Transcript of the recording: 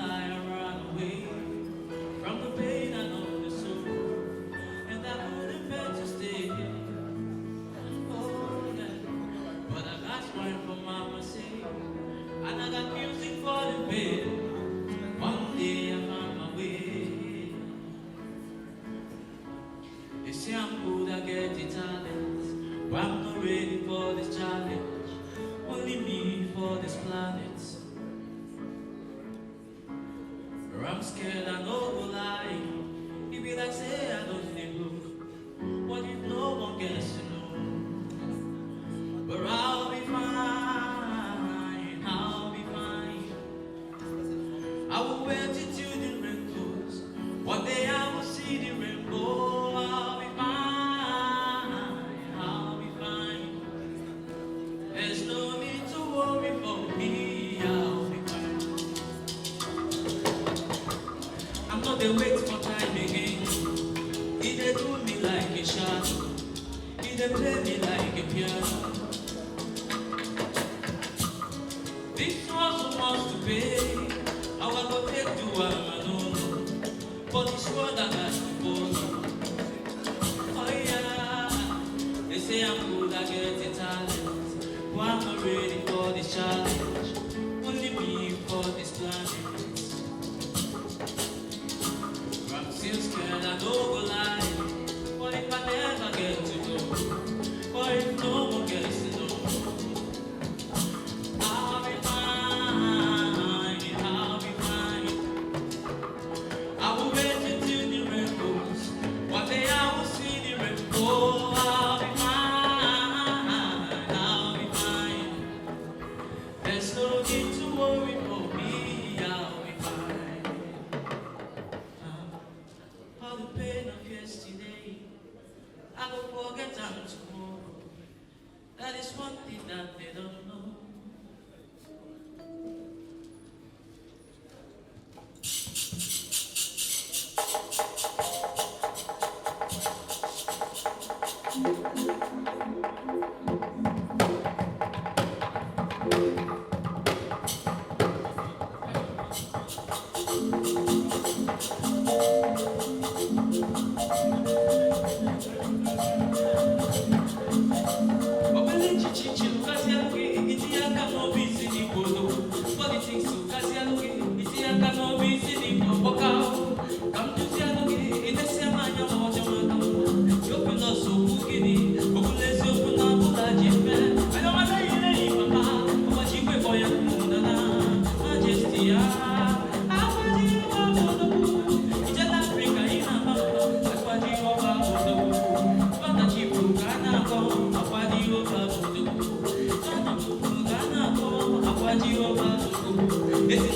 lie and run away from the pain I know the sorrow, and I couldn't bear to stay here. Oh yeah, but I got wine from mama say, and I got music for the bed. One day I found my way. They say I'm good, I get the talent, but I'm not ready for this challenge. Only me for this planet. I'm scared, I know go lie. It be like say I don't need look. What if no one gets to know? But I'll be fine, I'll be fine. I will wait till the rain goes. One day I will see the rainbow. I'll be fine, I'll be fine. There's no need to worry for me. I'll be fine. I'm not the wait for time again. He dey do me like a shadow. He dey play me like a piano. This was supposed to pay. I will go take to one alone. But it's what I got to follow. Oh yeah, they say I'm good, I get the talent, but I'm not ready for this challenge. Only me for this planet. I'm still scared, I know go lie. What if I never get to know? What if no one gets to know? I'll be fine, I'll be fine. I will wait until the rain goes. One day I will see the rainbow. I'll be fine, I'll be fine. There's no need to worry for me. I'll be fine. All the pain of yesterday, I will forget them tomorrow. That is one thing that they don't know. Esse